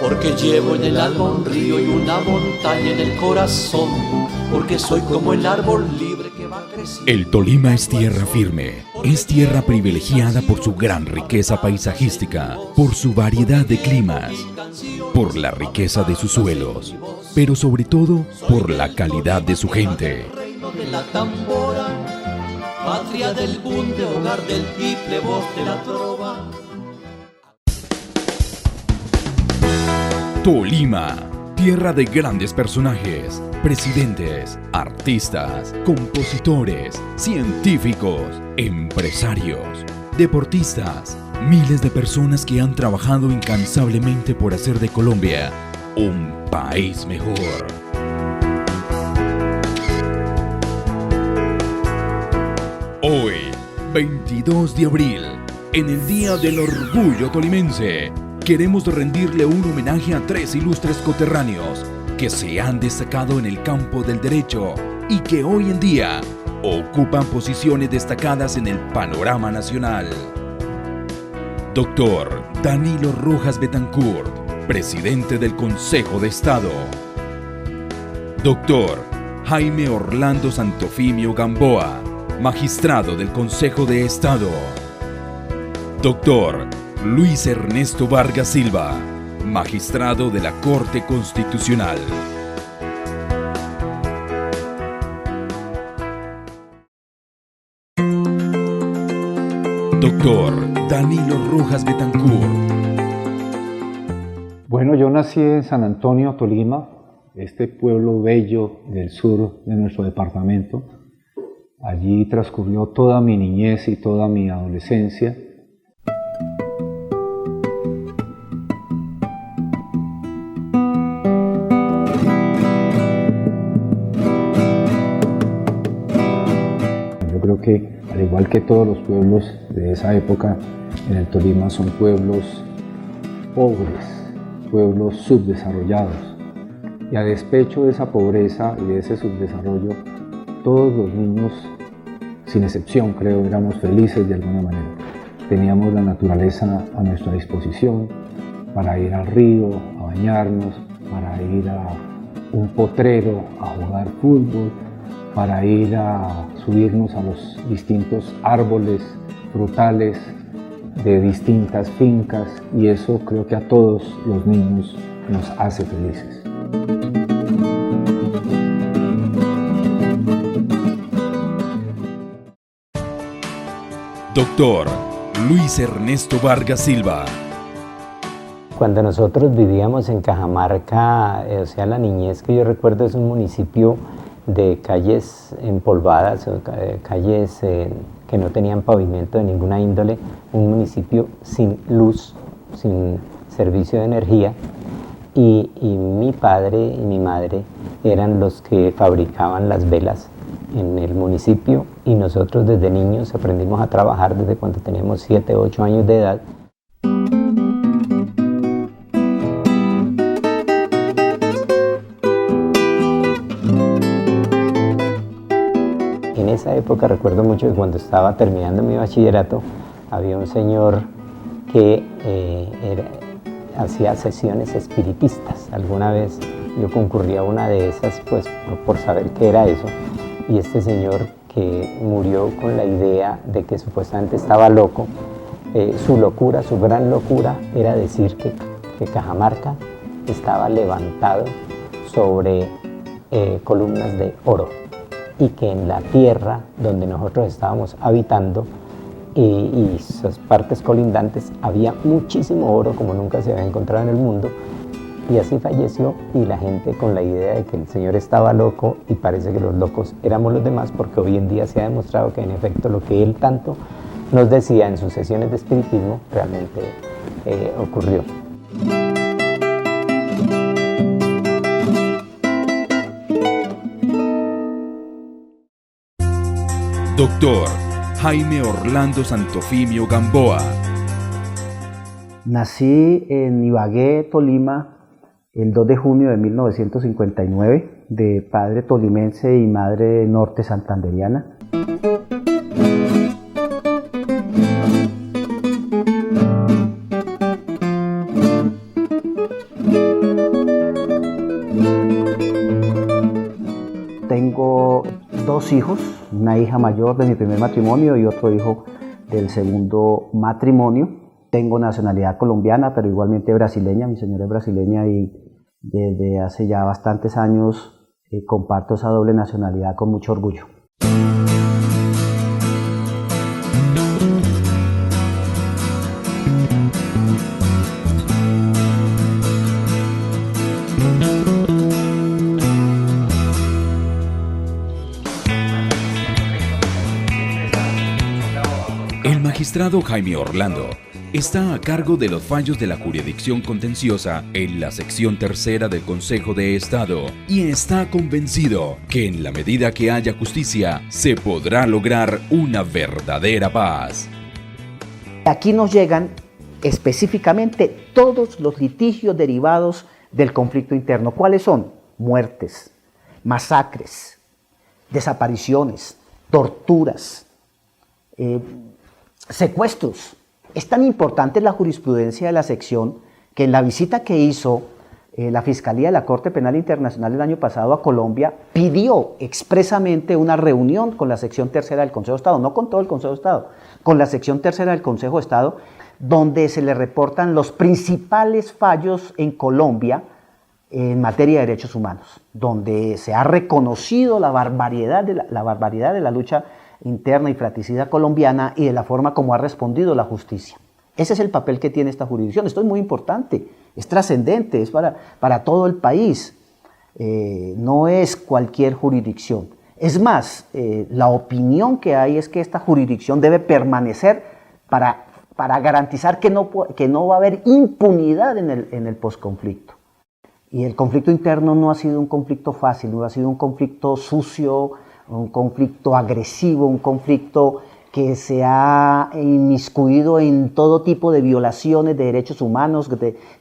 porque llevo en el alma un río y una montaña en el corazón, porque soy como el árbol libre que va creciendo. El Tolima es tierra firme, es tierra privilegiada por su gran riqueza paisajística, por su variedad de climas, por la riqueza de sus suelos, pero sobre todo por la calidad de su gente. Reino de la tambora, patria del bunde, hogar del tiple, voz de la trova. Tolima, tierra de grandes personajes, presidentes, artistas, compositores, científicos, empresarios, deportistas, miles de personas que han trabajado incansablemente por hacer de Colombia un país mejor. Hoy, 22 de abril, en el Día del Orgullo Tolimense, queremos rendirle un homenaje a 3 ilustres coterráneos que se han destacado en el campo del derecho y que hoy en día ocupan posiciones destacadas en el panorama nacional. Doctor Danilo Rojas Betancourt, presidente del Consejo de Estado. Doctor Jaime Orlando Santofimio Gamboa, magistrado del Consejo de Estado. Doctor Luis Ernesto Vargas Silva, magistrado de la Corte Constitucional. Doctor Danilo Rojas Betancourt. Bueno, yo nací en San Antonio, Tolima, este pueblo bello del sur de nuestro departamento. Allí transcurrió toda mi niñez y toda mi adolescencia. Yo creo que, al igual que todos los pueblos de esa época, en el Tolima son pueblos pobres, pueblos subdesarrollados. Y a despecho de esa pobreza y de ese subdesarrollo, todos los niños, sin excepción, creo, éramos felices de alguna manera. Teníamos la naturaleza a nuestra disposición para ir al río, a bañarnos, para ir a un potrero, a jugar fútbol, para ir a subirnos a los distintos árboles frutales de distintas fincas, y eso creo que a todos los niños nos hace felices. Doctor Luis Ernesto Vargas Silva. Cuando nosotros vivíamos en Cajamarca, o sea, la niñez que yo recuerdo es un municipio de calles empolvadas, calles que no tenían pavimento de ninguna índole, un municipio sin luz, sin servicio de energía, y mi padre y mi madre eran los que fabricaban las velas en el municipio, y nosotros desde niños aprendimos a trabajar desde cuando teníamos 7, 8 años de edad. En esa época recuerdo mucho que cuando estaba terminando mi bachillerato había un señor que hacía sesiones espiritistas. Alguna vez yo concurrí a una de esas pues por saber qué era eso, y este señor, que murió con la idea de que supuestamente estaba loco, su locura, su gran locura era decir que Cajamarca estaba levantado sobre columnas de oro, y que en la tierra donde nosotros estábamos habitando y sus partes colindantes había muchísimo oro como nunca se había encontrado en el mundo. Y así falleció, y la gente con la idea de que el señor estaba loco, y parece que los locos éramos los demás, porque hoy en día se ha demostrado que en efecto lo que él tanto nos decía en sus sesiones de espiritismo realmente ocurrió. Doctor Jaime Orlando Santofimio Gamboa. Nací en Ibagué, Tolima, el 2 de junio de 1959, de padre tolimense y madre norte santanderiana. 2 hijos, una hija mayor de mi primer matrimonio y otro hijo del segundo matrimonio. Tengo nacionalidad colombiana, pero igualmente brasileña. Mi señora es brasileña y desde hace ya bastantes años comparto esa doble nacionalidad con mucho orgullo. El magistrado Jaime Orlando está a cargo de los fallos de la jurisdicción contenciosa en la sección tercera del Consejo de Estado y está convencido que en la medida que haya justicia se podrá lograr una verdadera paz. Aquí nos llegan específicamente todos los litigios derivados del conflicto interno. ¿Cuáles son? Muertes, masacres, desapariciones, torturas, secuestros. Es tan importante la jurisprudencia de la sección que en la visita que hizo la Fiscalía de la Corte Penal Internacional el año pasado a Colombia, pidió expresamente una reunión con la sección tercera del Consejo de Estado, no con todo el Consejo de Estado, con la sección tercera del Consejo de Estado, donde se le reportan los principales fallos en Colombia en materia de derechos humanos, donde se ha reconocido la barbaridad de la lucha interna y fratricida colombiana y de la forma como ha respondido la justicia. Ese es el papel que tiene esta jurisdicción. Esto es muy importante, es trascendente, es para todo el país. No es cualquier jurisdicción. Es más, la opinión que hay es que esta jurisdicción debe permanecer para garantizar que no va a haber impunidad en el posconflicto. Y el conflicto interno no ha sido un conflicto fácil, no ha sido un conflicto sucio, un conflicto agresivo, un conflicto que se ha inmiscuido en todo tipo de violaciones de derechos humanos,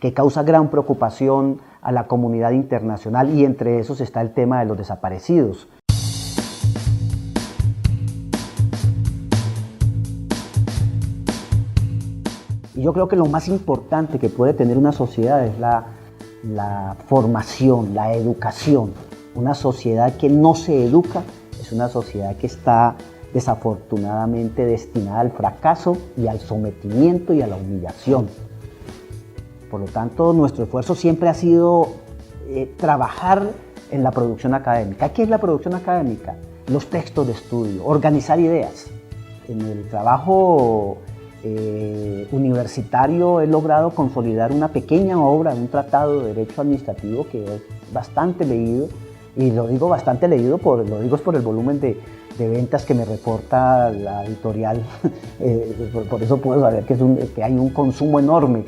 que causa gran preocupación a la comunidad internacional, y entre esos está el tema de los desaparecidos. Y yo creo que lo más importante que puede tener una sociedad es la formación, la educación. Una sociedad que no se educa es una sociedad que está desafortunadamente destinada al fracaso y al sometimiento y a la humillación. Por lo tanto, nuestro esfuerzo siempre ha sido trabajar en la producción académica. ¿Qué es la producción académica? Los textos de estudio, organizar ideas. En el trabajo universitario he logrado consolidar una pequeña obra, un tratado de derecho administrativo que es bastante leído, y lo digo bastante leído, lo digo por el volumen de ventas que me reporta la editorial, por eso puedo saber que hay un consumo enorme.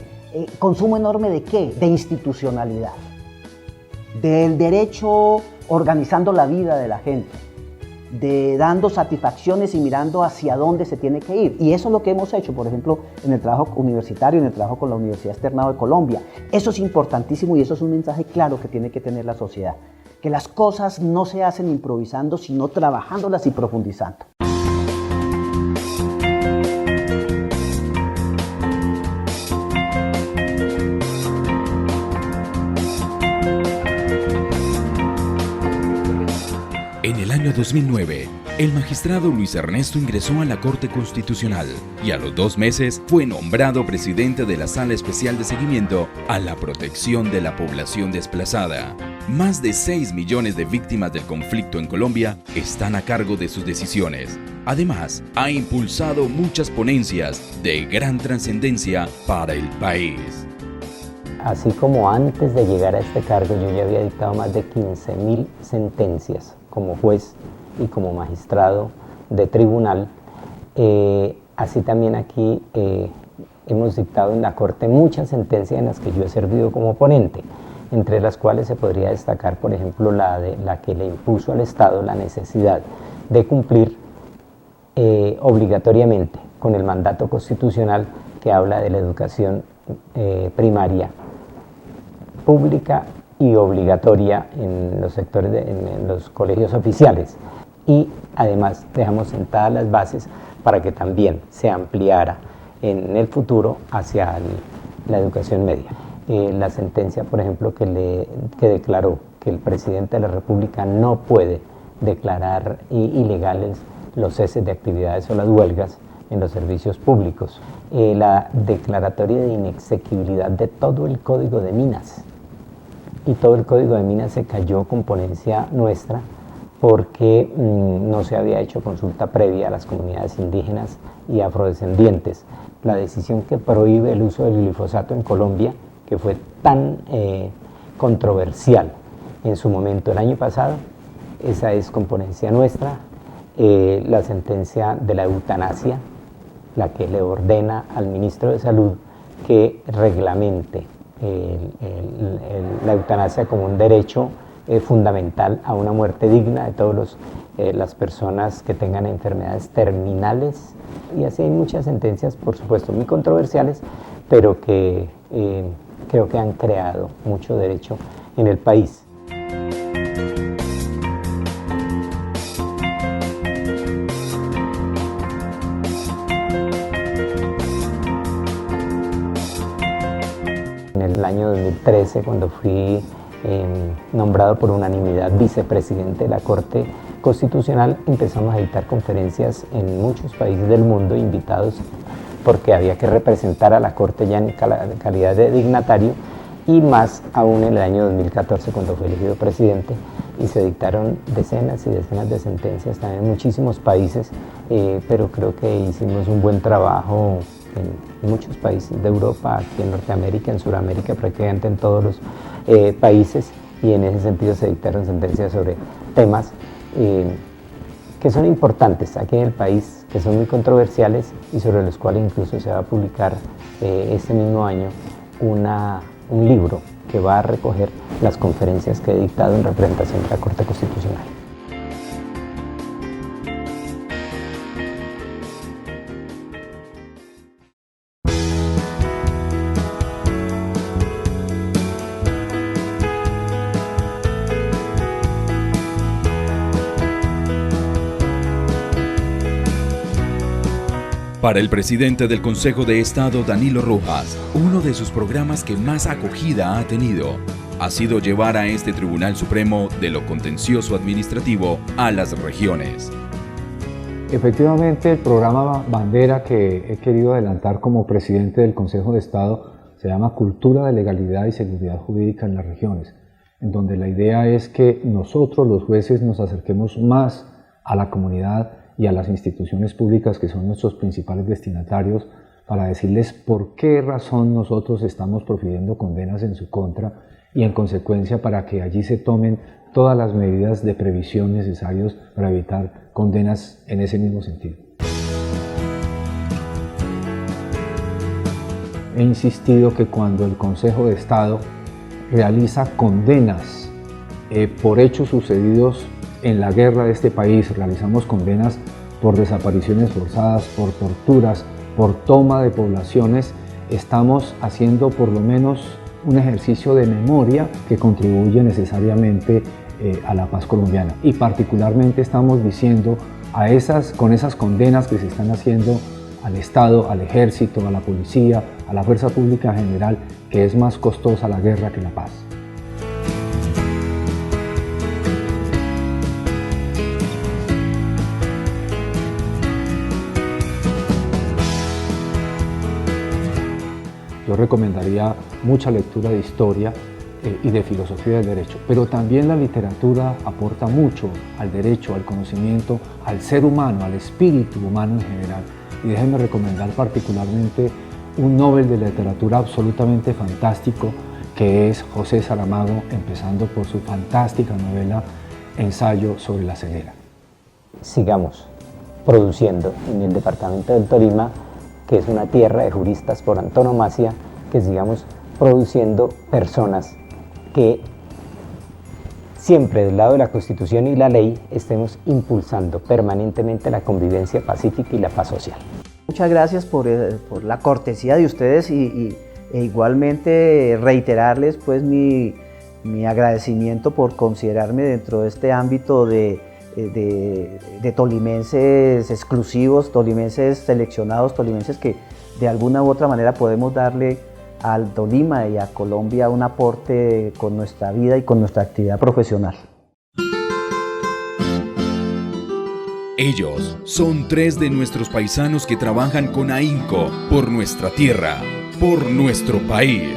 ¿Consumo enorme de qué? De institucionalidad, del derecho organizando la vida de la gente, de dando satisfacciones y mirando hacia dónde se tiene que ir. Y eso es lo que hemos hecho, por ejemplo, en el trabajo universitario, en el trabajo con la Universidad Externado de Colombia. Eso es importantísimo y eso es un mensaje claro que tiene que tener la sociedad. Que las cosas no se hacen improvisando, sino trabajándolas y profundizando. En el año 2009, el magistrado Luis Ernesto ingresó a la Corte Constitucional y a los 2 meses fue nombrado presidente de la Sala Especial de Seguimiento a la Protección de la Población Desplazada. Más de 6 millones de víctimas del conflicto en Colombia están a cargo de sus decisiones. Además, ha impulsado muchas ponencias de gran trascendencia para el país. Así como antes de llegar a este cargo yo ya había dictado más de 15.000 sentencias como juez y como magistrado de tribunal, así también aquí hemos dictado en la Corte muchas sentencias en las que yo he servido como ponente, entre las cuales se podría destacar, por ejemplo, la que le impuso al Estado la necesidad de cumplir obligatoriamente con el mandato constitucional que habla de la educación primaria pública y obligatoria en los sectores, en los colegios oficiales. Y además dejamos sentadas las bases para que también se ampliara en el futuro hacia la educación media. La sentencia, por ejemplo, que declaró que el presidente de la República no puede declarar ilegales los ceses de actividades o las huelgas en los servicios públicos, la declaratoria de inexequibilidad de todo el Código de Minas. Y todo el Código de Minas se cayó con ponencia nuestra porque no se había hecho consulta previa a las comunidades indígenas y afrodescendientes. La decisión que prohíbe el uso del glifosato en Colombia, que fue tan controversial en su momento el año pasado, esa es con ponencia nuestra. La sentencia de la eutanasia, la que le ordena al ministro de Salud que reglamente la eutanasia como un derecho fundamental a una muerte digna de todas las personas que tengan enfermedades terminales. Y así hay muchas sentencias, por supuesto, muy controversiales, pero que creo que han creado mucho derecho en el país. En el año 2013, cuando fui nombrado por unanimidad vicepresidente de la Corte Constitucional, empezamos a dictar conferencias en muchos países del mundo, invitados porque había que representar a la Corte ya en calidad de dignatario, y más aún en el año 2014, cuando fui elegido presidente, y se dictaron decenas y decenas de sentencias también en muchísimos países, pero creo que hicimos un buen trabajo en muchos países de Europa, aquí en Norteamérica, en Sudamérica, prácticamente en todos los países, y en ese sentido se dictaron sentencias sobre temas que son importantes aquí en el país, que son muy controversiales y sobre los cuales incluso se va a publicar este mismo año un libro que va a recoger las conferencias que he dictado en representación de la Corte Constitucional. Para el presidente del Consejo de Estado, Danilo Rojas, uno de sus programas que más acogida ha tenido ha sido llevar a este Tribunal Supremo de lo contencioso administrativo a las regiones. Efectivamente, el programa bandera que he querido adelantar como presidente del Consejo de Estado se llama Cultura de Legalidad y Seguridad Jurídica en las Regiones, en donde la idea es que nosotros, los jueces, nos acerquemos más a la comunidad y a las instituciones públicas, que son nuestros principales destinatarios, para decirles por qué razón nosotros estamos profiriendo condenas en su contra, y en consecuencia para que allí se tomen todas las medidas de previsión necesarias para evitar condenas en ese mismo sentido. He insistido que cuando el Consejo de Estado realiza condenas por hechos sucedidos en la guerra de este país, realizamos condenas por desapariciones forzadas, por torturas, por toma de poblaciones, estamos haciendo por lo menos un ejercicio de memoria que contribuye necesariamente a la paz colombiana. Y particularmente estamos diciendo con esas condenas que se están haciendo al Estado, al Ejército, a la Policía, a la Fuerza Pública en general, que es más costosa la guerra que la paz. Yo recomendaría mucha lectura de historia y de filosofía del derecho, pero también la literatura aporta mucho al derecho, al conocimiento, al ser humano, al espíritu humano en general. Y déjenme recomendar particularmente un Nobel de literatura absolutamente fantástico, que es José Saramago, empezando por su fantástica novela Ensayo sobre la ceguera. Sigamos produciendo en el departamento del Tolima, que es una tierra de juristas por antonomasia, que sigamos produciendo personas que siempre del lado de la Constitución y la ley estemos impulsando permanentemente la convivencia pacífica y la paz social. Muchas gracias por la cortesía de ustedes e igualmente reiterarles pues mi agradecimiento por considerarme dentro de este ámbito de tolimenses exclusivos, tolimenses seleccionados, tolimenses que de alguna u otra manera podemos darle al Tolima y a Colombia un aporte con nuestra vida y con nuestra actividad profesional. Ellos son 3 de nuestros paisanos que trabajan con ahínco por nuestra tierra, por nuestro país.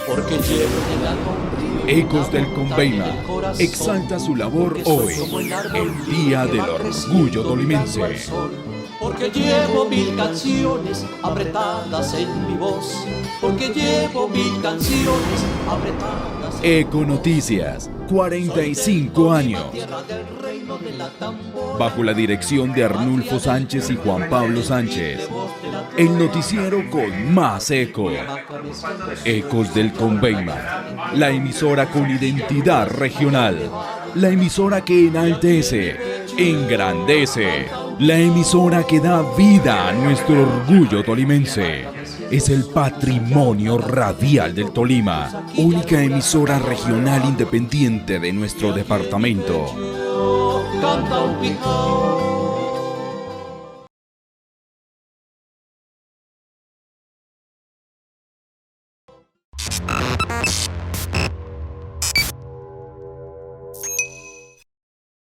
Porque llevo en el alma un río y Ecos una del montaña Conveima en el corazón, exalta su labor porque soy hoy, como el árbol el libre Día que del va Orgullo creciendo Tolimense. mirando al sol. Porque llevo 1000 canciones apretadas en mi voz, porque llevo 1000 canciones apretadas en Eco Noticias, 45 años. Bajo la dirección de Arnulfo Sánchez y Juan Pablo Sánchez. El noticiero con más eco. Ecos del Conveima. La emisora con identidad regional. La emisora que enaltece, engrandece. La emisora que da vida a nuestro orgullo tolimense. Es el patrimonio radial del Tolima, única emisora regional independiente de nuestro departamento. canta un pijao.